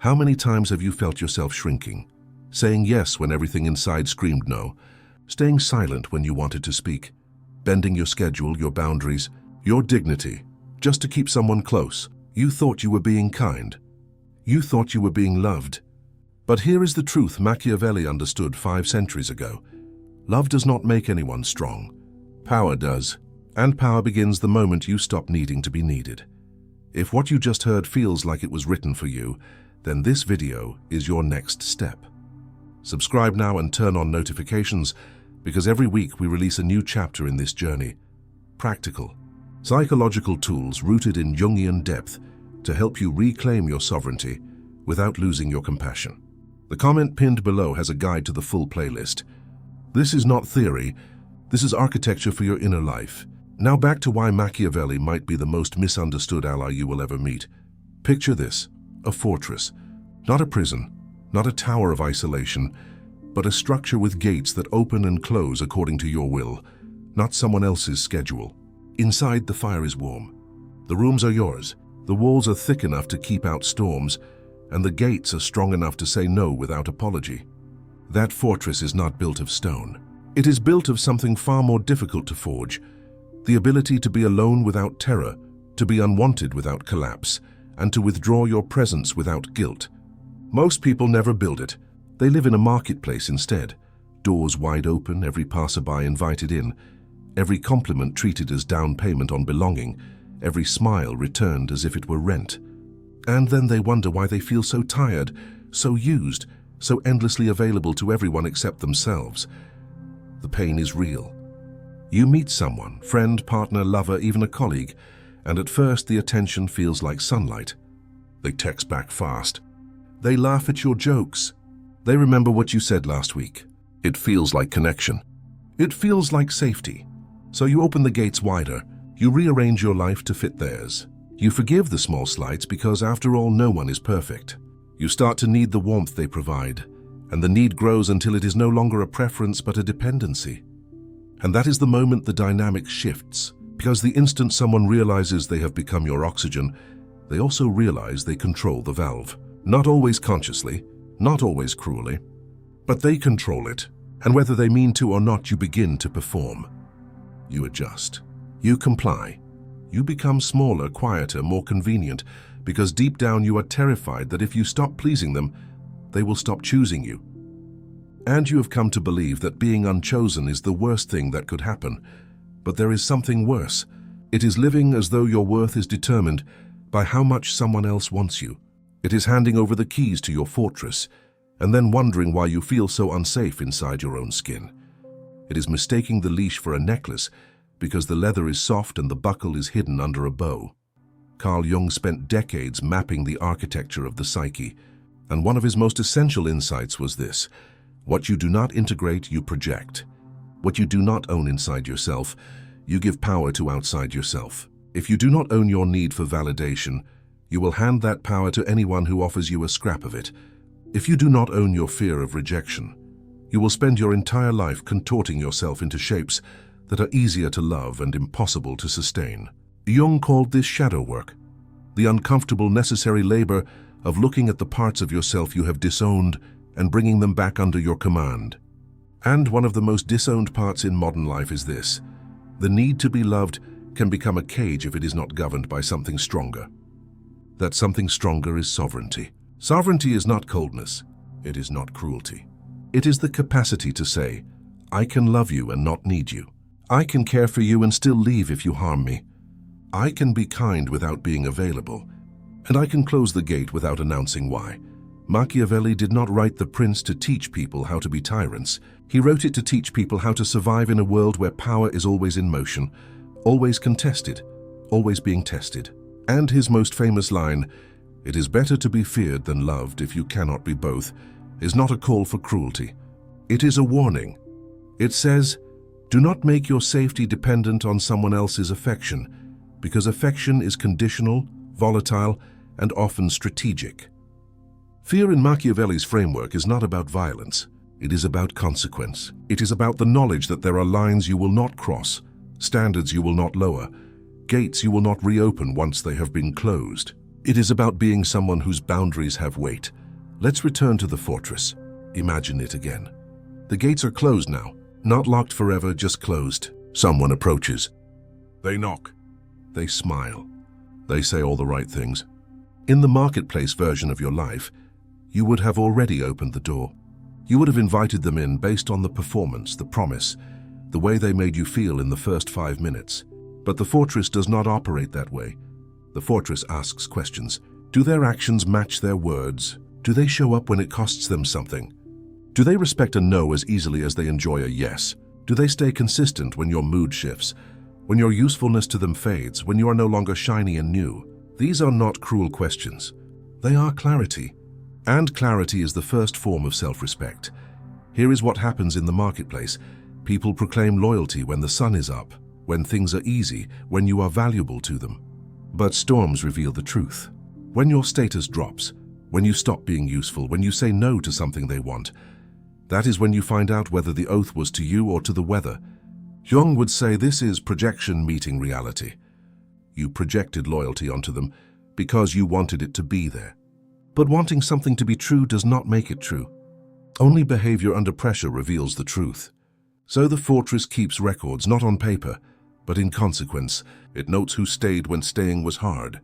How many times have you felt yourself shrinking, saying yes when everything inside screamed no, staying silent when you wanted to speak, bending your schedule, your boundaries, your dignity, just to keep someone close? You thought you were being kind. You thought you were being loved. But here is the truth Machiavelli understood 5 centuries ago. Love does not make anyone strong. Power does. And power begins the moment you stop needing to be needed. If what you just heard feels like it was written for you, then this video is your next step. Subscribe now and turn on notifications, because every week we release a new chapter in this journey. Practical, psychological tools rooted in Jungian depth to help you reclaim your sovereignty without losing your compassion. The comment pinned below has a guide to the full playlist. This is not theory, this is architecture for your inner life. Now back to why Machiavelli might be the most misunderstood ally you will ever meet. Picture this, a fortress, not a prison, not a tower of isolation, but a structure with gates that open and close according to your will, not someone else's schedule. Inside, the fire is warm. The rooms are yours. The walls are thick enough to keep out storms, and the gates are strong enough to say no without apology. That fortress is not built of stone. It is built of something far more difficult to forge: the ability to be alone without terror, to be unwanted without collapse, and to withdraw your presence without guilt. Most people never build it. They live in a marketplace instead. Doors wide open, every passerby invited in, every compliment treated as down payment on belonging, every smile returned as if it were rent. And then they wonder why they feel so tired, so used, so endlessly available to everyone except themselves. The pain is real. You meet someone, friend, partner, lover, even a colleague, and at first the attention feels like sunlight. They text back fast. They laugh at your jokes. They remember what you said last week. It feels like connection. It feels like safety. So you open the gates wider. You rearrange your life to fit theirs. You forgive the small slights because, after all, no one is perfect. You start to need the warmth they provide, and the need grows until it is no longer a preference but a dependency. And that is the moment the dynamic shifts, because the instant someone realizes they have become your oxygen, they also realize they control the valve. Not always consciously, not always cruelly, but they control it, and whether they mean to or not, you begin to perform. You adjust. You comply. You become smaller, quieter, more convenient, because deep down you are terrified that if you stop pleasing them, they will stop choosing you. And you have come to believe that being unchosen is the worst thing that could happen. But there is something worse. It is living as though your worth is determined by how much someone else wants you. It is handing over the keys to your fortress, and then wondering why you feel so unsafe inside your own skin. It is mistaking the leash for a necklace because the leather is soft and the buckle is hidden under a bow. Carl Jung spent decades mapping the architecture of the psyche, and one of his most essential insights was this: what you do not integrate, you project. What you do not own inside yourself, you give power to outside yourself. If you do not own your need for validation, you will hand that power to anyone who offers you a scrap of it. If you do not own your fear of rejection, you will spend your entire life contorting yourself into shapes that are easier to love and impossible to sustain. Jung called this shadow work, the uncomfortable necessary labor of looking at the parts of yourself you have disowned and bringing them back under your command. And one of the most disowned parts in modern life is this: the need to be loved can become a cage if it is not governed by something stronger. That something stronger is sovereignty. Sovereignty is not coldness. It is not cruelty. It is the capacity to say, I can love you and not need you. I can care for you and still leave if you harm me. I can be kind without being available, and I can close the gate without announcing why. Machiavelli did not write The Prince to teach people how to be tyrants. He wrote it to teach people how to survive in a world where power is always in motion, always contested, always being tested. And his most famous line, "It is better to be feared than loved if you cannot be both," is not a call for cruelty. It is a warning. It says, do not make your safety dependent on someone else's affection, because affection is conditional, volatile, and often strategic. Fear in Machiavelli's framework is not about violence. It is about consequence. It is about the knowledge that there are lines you will not cross, standards you will not lower, gates you will not reopen once they have been closed. It is about being someone whose boundaries have weight. Let's return to the fortress. Imagine it again. The gates are closed now. Not locked forever, just closed. Someone approaches. They knock. They smile. They say all the right things. In the marketplace version of your life, you would have already opened the door. You would have invited them in based on the performance, the promise, the way they made you feel in the first 5 minutes. But the fortress does not operate that way. The fortress asks questions. Do their actions match their words? Do they show up when it costs them something? Do they respect a no as easily as they enjoy a yes? Do they stay consistent when your mood shifts, when your usefulness to them fades, when you are no longer shiny and new? These are not cruel questions. They are clarity. And clarity is the first form of self-respect. Here is what happens in the marketplace. People proclaim loyalty when the sun is up, when things are easy, when you are valuable to them. But storms reveal the truth. When your status drops, when you stop being useful, when you say no to something they want, that is when you find out whether the oath was to you or to the weather. Jung would say this is projection meeting reality. You projected loyalty onto them because you wanted it to be there. But wanting something to be true does not make it true. Only behavior under pressure reveals the truth. So the fortress keeps records, not on paper, but in consequence. It notes who stayed when staying was hard.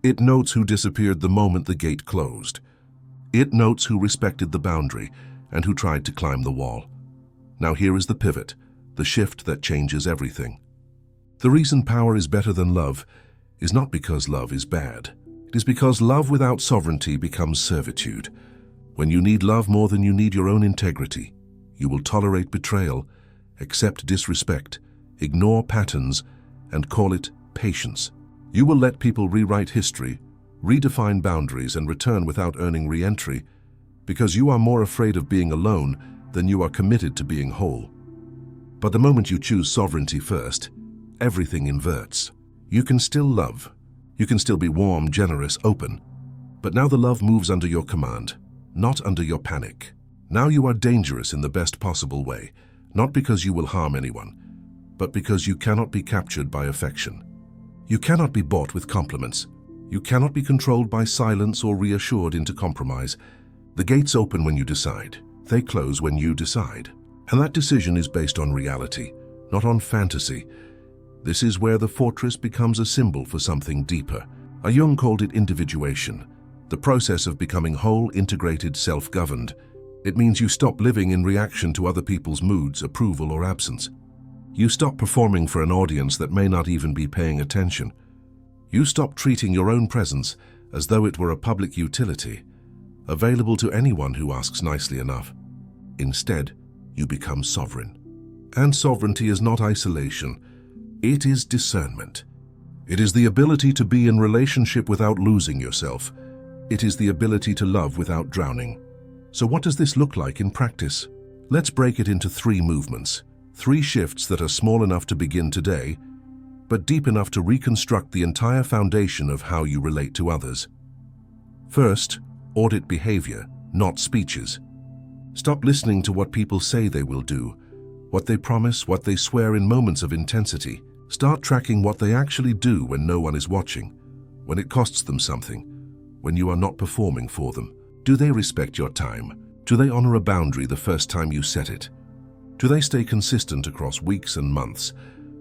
It notes who disappeared the moment the gate closed. It notes who respected the boundary and who tried to climb the wall. Now here is the pivot, the shift that changes everything. The reason power is better than love is not because love is bad. It is because love without sovereignty becomes servitude. When you need love more than you need your own integrity, you will tolerate betrayal, accept disrespect, ignore patterns, and call it patience. You will let people rewrite history, redefine boundaries, and return without earning re-entry, because you are more afraid of being alone than you are committed to being whole. But the moment you choose sovereignty first, everything inverts. You can still love. You can still be warm, generous, open. But now the love moves under your command, not under your panic. Now you are dangerous in the best possible way, not because you will harm anyone, but because you cannot be captured by affection. You cannot be bought with compliments. You cannot be controlled by silence or reassured into compromise. The gates open when you decide. They close when you decide. And that decision is based on reality, not on fantasy. This is where the fortress becomes a symbol for something deeper. Jung called it individuation, the process of becoming whole, integrated, self-governed. It means you stop living in reaction to other people's moods, approval, or absence. You stop performing for an audience that may not even be paying attention. You stop treating your own presence as though it were a public utility, available to anyone who asks nicely enough. Instead, you become sovereign. And sovereignty is not isolation. It is discernment. It is the ability to be in relationship without losing yourself. It is the ability to love without drowning. So what does this look like in practice? Let's break it into 3 movements, 3 shifts that are small enough to begin today, but deep enough to reconstruct the entire foundation of how you relate to others. First, audit behavior, not speeches. Stop listening to what people say they will do, what they promise, what they swear in moments of intensity. Start tracking what they actually do when no one is watching, when it costs them something, when you are not performing for them. Do they respect your time? Do they honor a boundary the first time you set it? Do they stay consistent across weeks and months,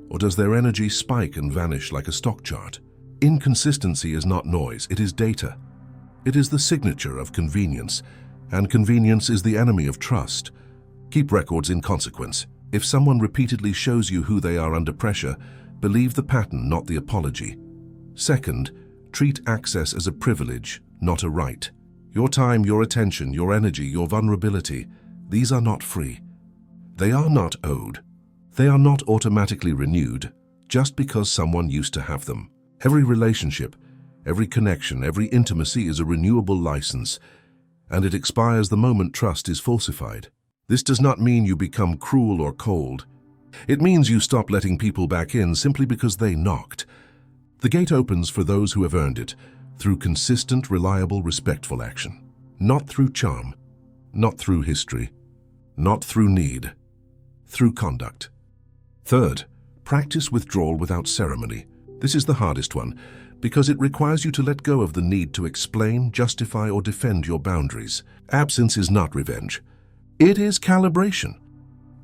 or does their energy spike and vanish like a stock chart? Inconsistency is not noise, it is data. It is the signature of convenience, and convenience is the enemy of trust. Keep records in consequence. If someone repeatedly shows you who they are under pressure, believe the pattern, not the apology. Second, treat access as a privilege, not a right. Your time, your attention, your energy, your vulnerability, these are not free. They are not owed. They are not automatically renewed just because someone used to have them. Every relationship, every connection, every intimacy is a renewable license, and it expires the moment trust is falsified. This does not mean you become cruel or cold. It means you stop letting people back in simply because they knocked. The gate opens for those who have earned it, through consistent, reliable, respectful action. Not through charm, not through history, not through need, through conduct. Third, practice withdrawal without ceremony. This is the hardest one, Because it requires you to let go of the need to explain, justify, or defend your boundaries. Absence is not revenge. It is calibration.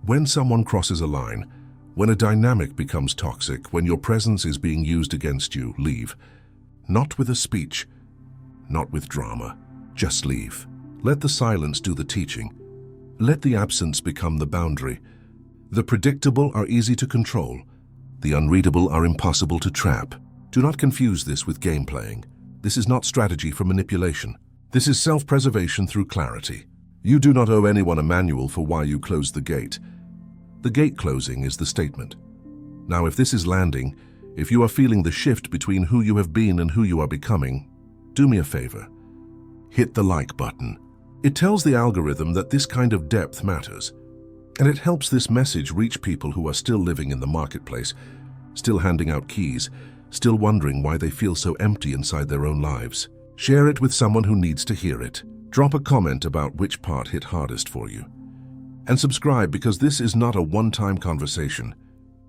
When someone crosses a line, when a dynamic becomes toxic, when your presence is being used against you, leave. Not with a speech, not with drama. Just leave. Let the silence do the teaching. Let the absence become the boundary. The predictable are easy to control. The unreadable are impossible to trap. Do not confuse this with game playing. This is not strategy for manipulation. This is self-preservation through clarity. You do not owe anyone a manual for why you closed the gate. The gate closing is the statement. Now, if this is landing, if you are feeling the shift between who you have been and who you are becoming, do me a favor. Hit the like button. It tells the algorithm that this kind of depth matters, and it helps this message reach people who are still living in the marketplace, still handing out keys, still wondering why they feel so empty inside their own lives. Share it with someone who needs to hear it. Drop a comment about which part hit hardest for you. And subscribe, because this is not a one-time conversation.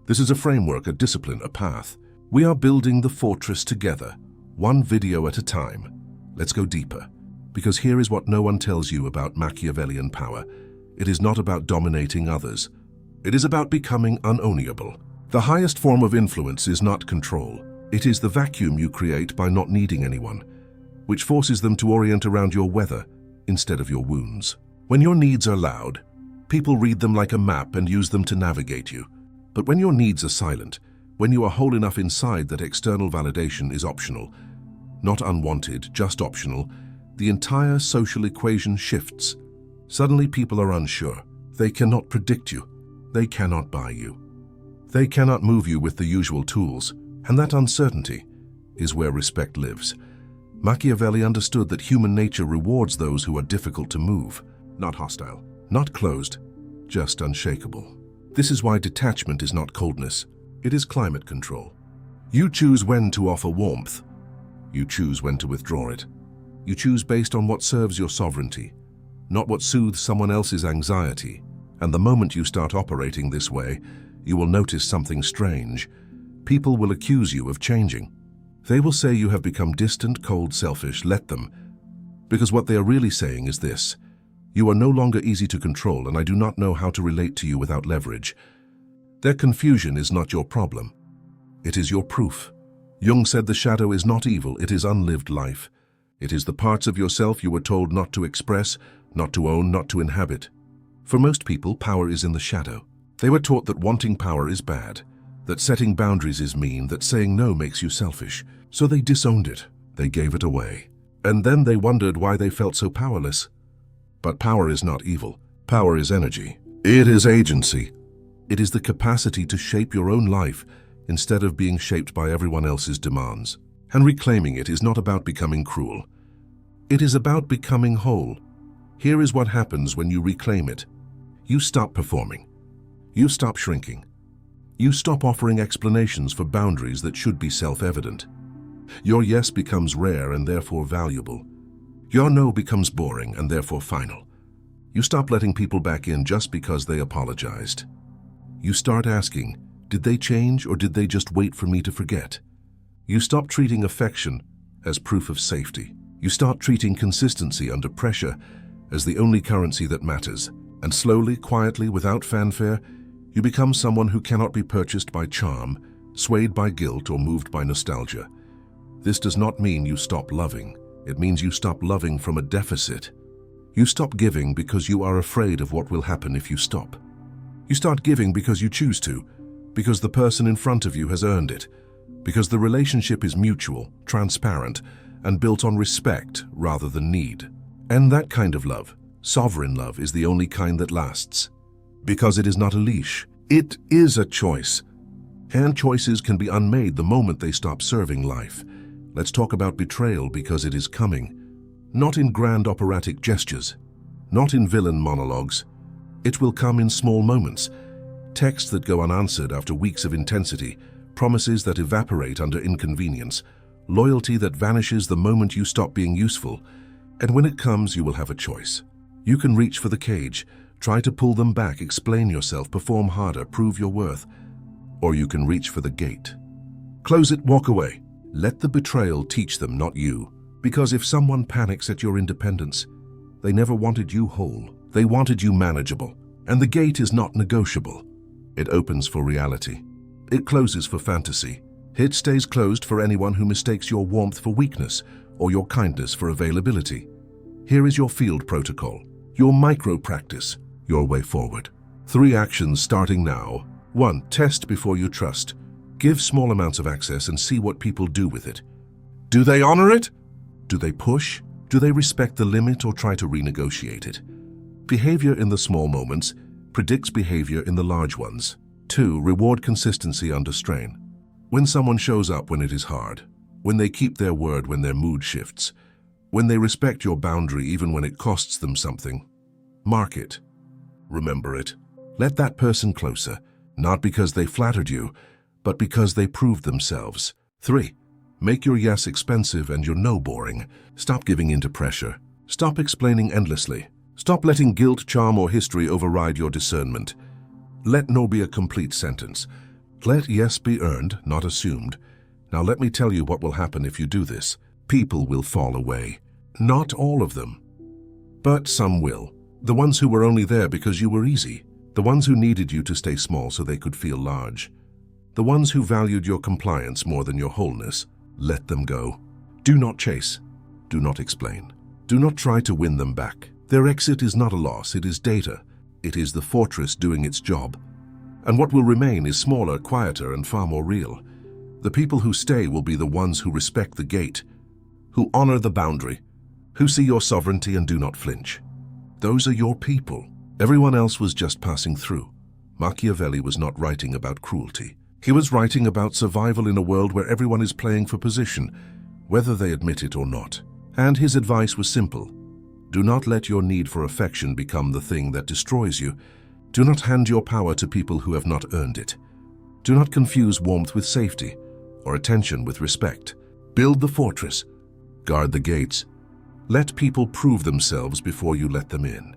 This is a framework, a discipline, a path. We are building the fortress together, one video at a time. Let's go deeper, because here is what no one tells you about Machiavellian power. It is not about dominating others. It is about becoming unownable. The highest form of influence is not control. It is the vacuum you create by not needing anyone, which forces them to orient around your weather instead of your wounds. When your needs are loud, people read them like a map and use them to navigate you. But when your needs are silent, when you are whole enough inside that external validation is optional, not unwanted, just optional, the entire social equation shifts. Suddenly people are unsure. They cannot predict you. They cannot buy you. They cannot move you with the usual tools, and that uncertainty is where respect lives. Machiavelli understood that human nature rewards those who are difficult to move, not hostile, not closed, just unshakable. This is why detachment is not coldness, it is climate control. You choose when to offer warmth. You choose when to withdraw it. You choose based on what serves your sovereignty, not what soothes someone else's anxiety. And the moment you start operating this way, you will notice something strange. People will accuse you of changing. They will say you have become distant, cold, selfish. Let them. Because what they are really saying is this: you are no longer easy to control, and I do not know how to relate to you without leverage. Their confusion is not your problem. It is your proof. Jung said the shadow is not evil, it is unlived life. It is the parts of yourself you were told not to express, not to own, not to inhabit. For most people, power is in the shadow. They were taught that wanting power is bad, that setting boundaries is mean, that saying no makes you selfish. So they disowned it. They gave it away. And then they wondered why they felt so powerless. But power is not evil. Power is energy. It is agency. It is the capacity to shape your own life instead of being shaped by everyone else's demands. And reclaiming it is not about becoming cruel. It is about becoming whole. Here is what happens when you reclaim it. You stop performing. You stop shrinking. You stop offering explanations for boundaries that should be self-evident. Your yes becomes rare and therefore valuable. Your no becomes boring and therefore final. You stop letting people back in just because they apologized. You start asking, did they change or did they just wait for me to forget? You stop treating affection as proof of safety. You start treating consistency under pressure as the only currency that matters. And slowly, quietly, without fanfare, you become someone who cannot be purchased by charm, swayed by guilt, or moved by nostalgia. This does not mean you stop loving. It means you stop loving from a deficit. You stop giving because you are afraid of what will happen if you stop. You start giving because you choose to, because the person in front of you has earned it, because the relationship is mutual, transparent, and built on respect rather than need. And that kind of love, sovereign love, is the only kind that lasts. Because it is not a leash. It is a choice. And choices can be unmade the moment they stop serving life. Let's talk about betrayal, because it is coming. Not in grand operatic gestures. Not in villain monologues. It will come in small moments. Texts that go unanswered after weeks of intensity. Promises that evaporate under inconvenience. Loyalty that vanishes the moment you stop being useful. And when it comes, you will have a choice. You can reach for the cage, try to pull them back, explain yourself, perform harder, prove your worth. Or you can reach for the gate. Close it, walk away. Let the betrayal teach them, not you. Because if someone panics at your independence, they never wanted you whole. They wanted you manageable. And the gate is not negotiable. It opens for reality. It closes for fantasy. It stays closed for anyone who mistakes your warmth for weakness or your kindness for availability. Here is your field protocol, your micro-practice, your way forward. 3 actions starting now. 1. Test before you trust. Give small amounts of access and see what people do with it. Do they honor it? Do they push? Do they respect the limit or try to renegotiate it? Behavior in the small moments predicts behavior in the large ones. 2. Reward consistency under strain. When someone shows up when it is hard, when they keep their word when their mood shifts, when they respect your boundary even when it costs them something, mark it. Remember it. Let that person closer, not because they flattered you, but because they proved themselves. 3. Make your yes expensive and your no boring. Stop giving in to pressure. Stop explaining endlessly. Stop letting guilt, charm, or history override your discernment. Let no be a complete sentence. Let yes be earned, not assumed. Now let me tell you what will happen if you do this. People will fall away. Not all of them, but some will. The ones who were only there because you were easy. The ones who needed you to stay small so they could feel large. The ones who valued your compliance more than your wholeness. Let them go. Do not chase. Do not explain. Do not try to win them back. Their exit is not a loss, it is data. It is the fortress doing its job. And what will remain is smaller, quieter, and far more real. The people who stay will be the ones who respect the gate, who honor the boundary, who see your sovereignty and do not flinch. Those are your people. Everyone else was just passing through. Machiavelli was not writing about cruelty. He was writing about survival in a world where everyone is playing for position, whether they admit it or not. And his advice was simple. Do not let your need for affection become the thing that destroys you. Do not hand your power to people who have not earned it. Do not confuse warmth with safety, or attention with respect. Build the fortress. Guard the gates. Let people prove themselves before you let them in.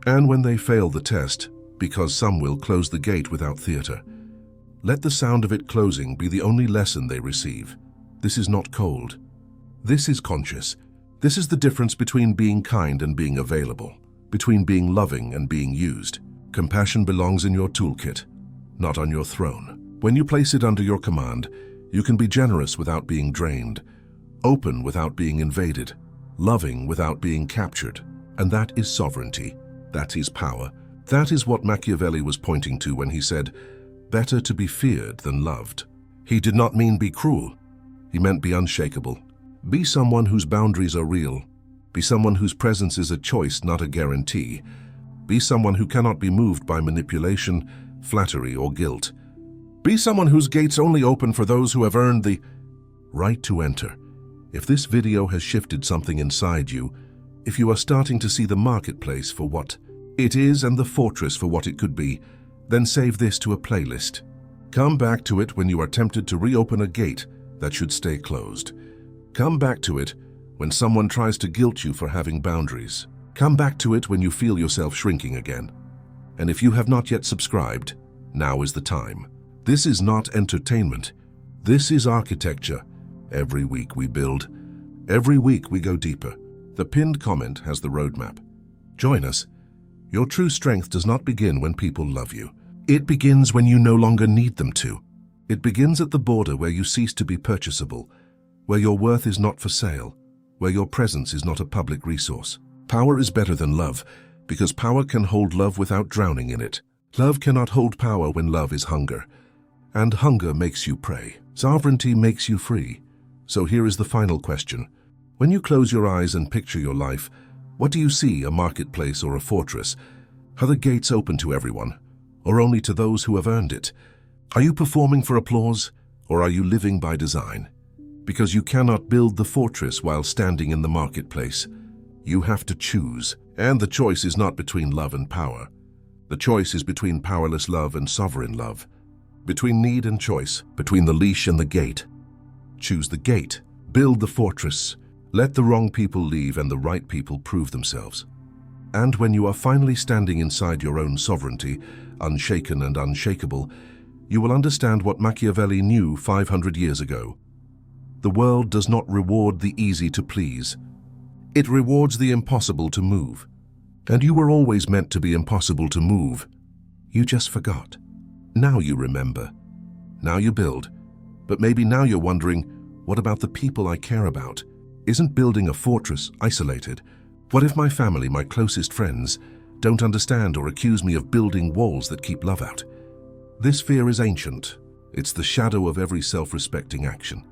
And when they fail the test, because some will close the gate without theater, let the sound of it closing be the only lesson they receive. This is not cold. This is conscious. This is the difference between being kind and being available, between being loving and being used. Compassion belongs in your toolkit, not on your throne. When you place it under your command, you can be generous without being drained, open without being invaded, loving without being captured. And that is sovereignty. That is power. That is what Machiavelli was pointing to when he said, better to be feared than loved. He did not mean be cruel. He meant be unshakable. Be someone whose boundaries are real. Be someone whose presence is a choice, not a guarantee. Be someone who cannot be moved by manipulation, flattery, or guilt. Be someone whose gates only open for those who have earned the right to enter. If this video has shifted something inside you, if you are starting to see the marketplace for what it is and the fortress for what it could be, then save this to a playlist. Come back to it when you are tempted to reopen a gate that should stay closed. Come back to it when someone tries to guilt you for having boundaries. Come back to it when you feel yourself shrinking again. And if you have not yet subscribed, now is the time. This is not entertainment. This is architecture. Every week we build. Every week we go deeper. The pinned comment has the roadmap. Join us. Your true strength does not begin when people love you. It begins when you no longer need them to. It begins at the border where you cease to be purchasable, where your worth is not for sale, where your presence is not a public resource. Power is better than love, because power can hold love without drowning in it. Love cannot hold power when love is hunger, and hunger makes you prey. Sovereignty makes you free. So here is the final question. When you close your eyes and picture your life, what do you see, a marketplace or a fortress? Are the gates open to everyone, or only to those who have earned it? Are you performing for applause, or are you living by design? Because you cannot build the fortress while standing in the marketplace. You have to choose, and the choice is not between love and power. The choice is between powerless love and sovereign love, between need and choice, between the leash and the gate. Choose the gate, build the fortress, let the wrong people leave and the right people prove themselves. And when you are finally standing inside your own sovereignty, unshaken and unshakable, you will understand what Machiavelli knew 500 years ago. The world does not reward the easy to please. It rewards the impossible to move. And you were always meant to be impossible to move. You just forgot. Now you remember. Now you build. But maybe now you're wondering, what about the people I care about? Isn't building a fortress isolated? What if my family, my closest friends, don't understand or accuse me of building walls that keep love out? This fear is ancient. It's the shadow of every self-respecting action.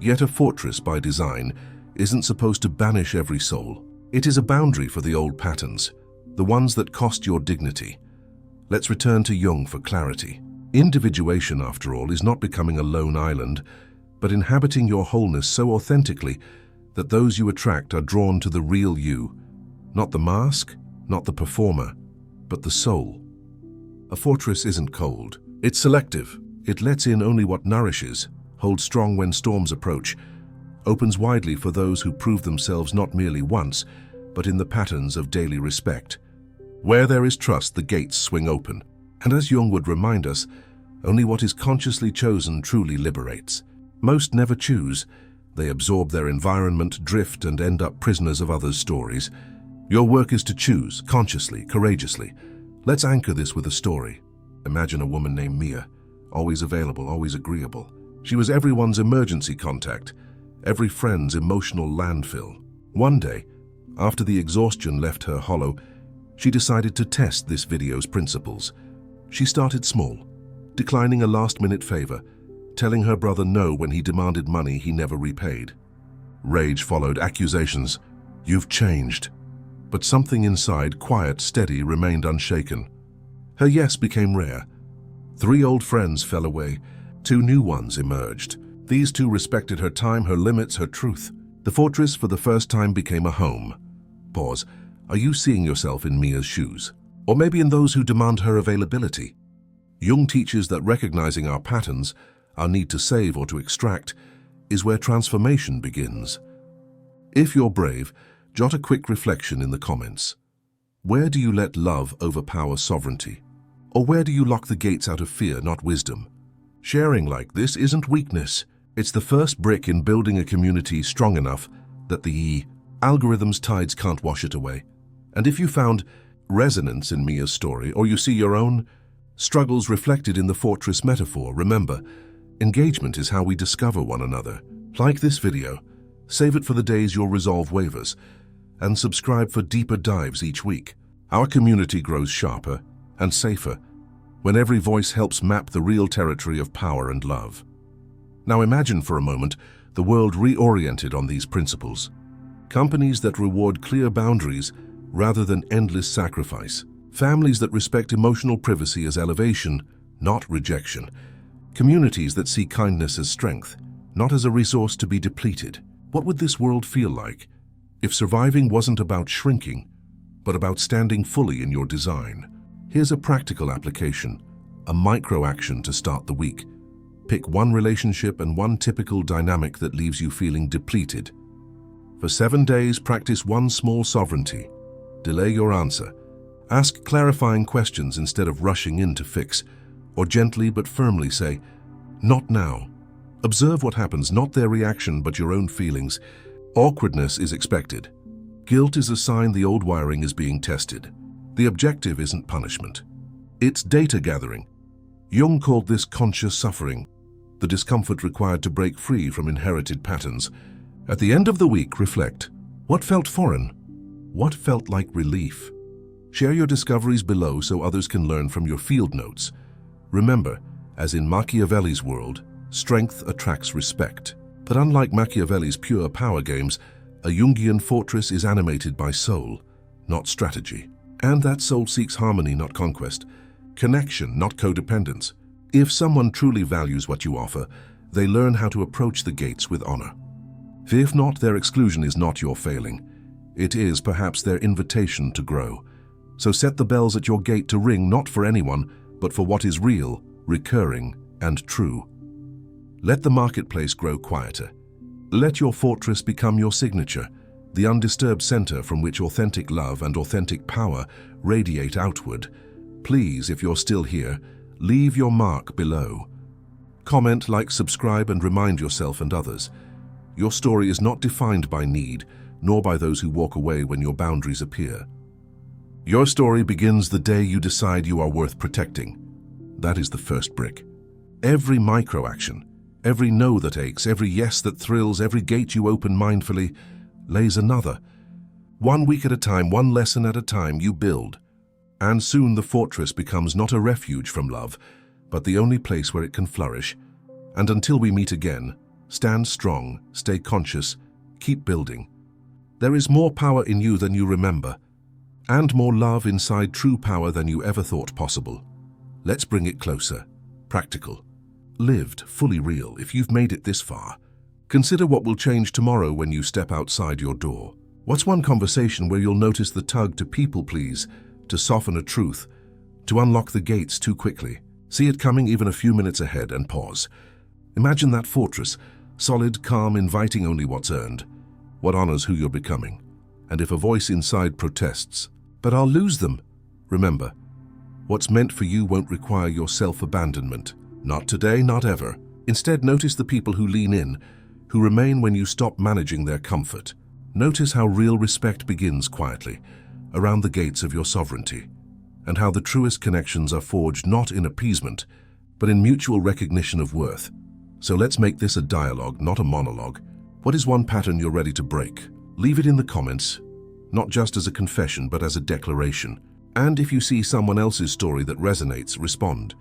Yet a fortress by design isn't supposed to banish every soul. It is a boundary for the old patterns, the ones that cost your dignity. Let's return to Jung for clarity. Individuation, after all, is not becoming a lone island, but inhabiting your wholeness so authentically that those you attract are drawn to the real you. Not the mask, not the performer, but the soul. A fortress isn't cold. It's selective. It lets in only what nourishes, holds strong when storms approach, opens widely for those who prove themselves not merely once, but in the patterns of daily respect. Where there is trust, the gates swing open. And as Jung would remind us, only what is consciously chosen truly liberates. Most never choose. They absorb their environment, drift, and end up prisoners of others' stories. Your work is to choose, consciously, courageously. Let's anchor this with a story. Imagine a woman named Mia, always available, always agreeable. She was everyone's emergency contact, every friend's emotional landfill. One day, after the exhaustion left her hollow, she decided to test this video's principles. She started small, declining a last-minute favor, telling her brother no when he demanded money he never repaid. Rage followed, accusations. You've changed. But something inside, quiet, steady, remained unshaken. Her yes became rare. 3 old friends fell away. 2 new ones emerged. These 2 respected her time, her limits, her truth. The fortress for the first time became a home. Pause. Are you seeing yourself in Mia's shoes? Or maybe in those who demand her availability? Jung teaches that recognizing our patterns, our need to save or to extract, is where transformation begins. If you're brave, jot a quick reflection in the comments. Where do you let love overpower sovereignty? Or where do you lock the gates out of fear, not wisdom? Sharing like this isn't weakness. It's the first brick in building a community strong enough that the algorithm's tides can't wash it away. And if you found resonance in Mia's story, or you see your own struggles reflected in the fortress metaphor, remember, engagement is how we discover one another. Like this video, save it for the days your resolve wavers, and subscribe for deeper dives each week. Our community grows sharper and safer when every voice helps map the real territory of power and love. Now imagine for a moment the world reoriented on these principles. Companies that reward clear boundaries rather than endless sacrifice. Families that respect emotional privacy as elevation, not rejection. Communities that see kindness as strength, not as a resource to be depleted. What would this world feel like if surviving wasn't about shrinking, but about standing fully in your design? Here's a practical application, a micro-action to start the week. Pick one relationship and one typical dynamic that leaves you feeling depleted. For 7 days, practice one small sovereignty. Delay your answer. Ask clarifying questions instead of rushing in to fix, or gently but firmly say, "Not now." Observe what happens, not their reaction but your own feelings. Awkwardness is expected. Guilt is a sign the old wiring is being tested. The objective isn't punishment. It's data gathering. Jung called this conscious suffering, the discomfort required to break free from inherited patterns. At the end of the week, reflect. What felt foreign? What felt like relief? Share your discoveries below so others can learn from your field notes. Remember, as in Machiavelli's world, strength attracts respect. But unlike Machiavelli's pure power games, a Jungian fortress is animated by soul, not strategy. And that soul seeks harmony, not conquest. Connection, not codependence. If someone truly values what you offer, they learn how to approach the gates with honor. If not, their exclusion is not your failing. It is perhaps their invitation to grow. So set the bells at your gate to ring not for anyone, but for what is real, recurring, and true. Let the marketplace grow quieter. Let your fortress become your signature, the undisturbed center from which authentic love and authentic power radiate outward. Please, if you're still here, leave your mark below. Comment, like, subscribe, and remind yourself and others. Your story is not defined by need, nor by those who walk away when your boundaries appear. Your story begins the day you decide you are worth protecting. That is the first brick. Every micro-action, every no that aches, every yes that thrills, every gate you open mindfully, lays another. 1 week at a time, one lesson at a time, you build. And soon the fortress becomes not a refuge from love, but the only place where it can flourish. And until we meet again, stand strong, stay conscious, keep building. There is more power in you than you remember, and more love inside true power than you ever thought possible. Let's bring it closer, practical, lived, fully real. If you've made it this far, consider what will change tomorrow when you step outside your door. What's one conversation where you'll notice the tug to people please, to soften a truth, to unlock the gates too quickly? See it coming even a few minutes ahead and pause. Imagine that fortress, solid, calm, inviting only what's earned, what honors who you're becoming. And if a voice inside protests, "But I'll lose them," remember, what's meant for you won't require your self-abandonment. Not today, not ever. Instead, notice the people who lean in, who remain when you stop managing their comfort. Notice how real respect begins quietly, around the gates of your sovereignty, and how the truest connections are forged not in appeasement, but in mutual recognition of worth. So let's make this a dialogue, not a monologue. What is one pattern you're ready to break? Leave it in the comments, not just as a confession, but as a declaration. And if you see someone else's story that resonates, respond.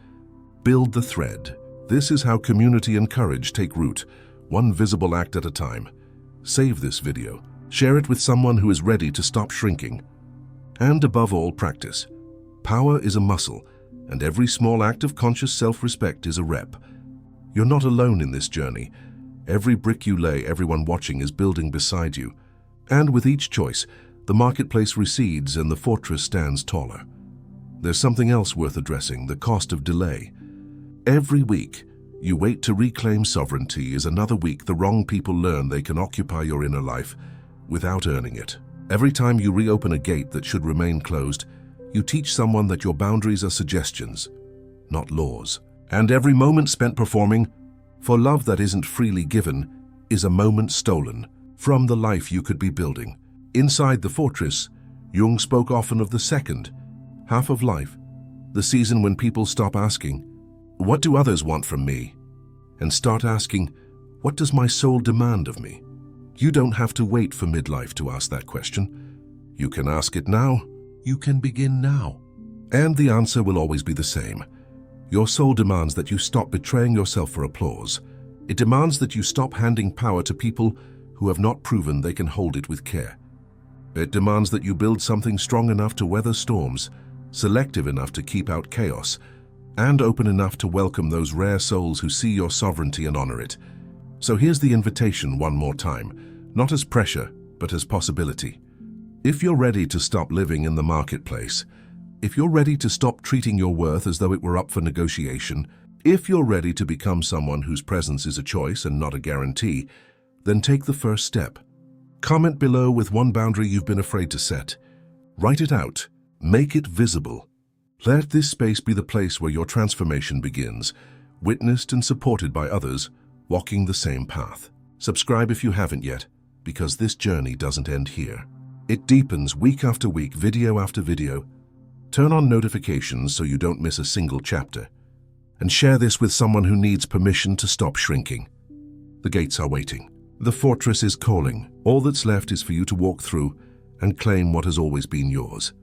Build the thread. This is how community and courage take root, one visible act at a time. Save this video. Share it with someone who is ready to stop shrinking. And above all, practice. Power is a muscle, and every small act of conscious self-respect is a rep. You're not alone in this journey. Every brick you lay, everyone watching is building beside you. And with each choice, the marketplace recedes and the fortress stands taller. There's something else worth addressing, the cost of delay. Every week, you wait to reclaim sovereignty is another week the wrong people learn they can occupy your inner life without earning it. Every time you reopen a gate that should remain closed, you teach someone that your boundaries are suggestions, not laws. And every moment spent performing for love that isn't freely given is a moment stolen from the life you could be building. Inside the fortress, Jung spoke often of the second half of life, the season when people stop asking, "What do others want from me?" and start asking, "What does my soul demand of me?" You don't have to wait for midlife to ask that question. You can ask it now. You can begin now. And the answer will always be the same. Your soul demands that you stop betraying yourself for applause. It demands that you stop handing power to people who have not proven they can hold it with care. It demands that you build something strong enough to weather storms, selective enough to keep out chaos, and open enough to welcome those rare souls who see your sovereignty and honor it. So here's the invitation one more time, not as pressure, but as possibility. If you're ready to stop living in the marketplace, if you're ready to stop treating your worth as though it were up for negotiation, if you're ready to become someone whose presence is a choice and not a guarantee, then take the first step. Comment below with one boundary you've been afraid to set. Write it out. Make it visible. Let this space be the place where your transformation begins, witnessed and supported by others walking the same path. Subscribe if you haven't yet, because this journey doesn't end here. It deepens week after week, video after video. Turn on notifications so you don't miss a single chapter. And share this with someone who needs permission to stop shrinking. The gates are waiting. The fortress is calling. All that's left is for you to walk through and claim what has always been yours.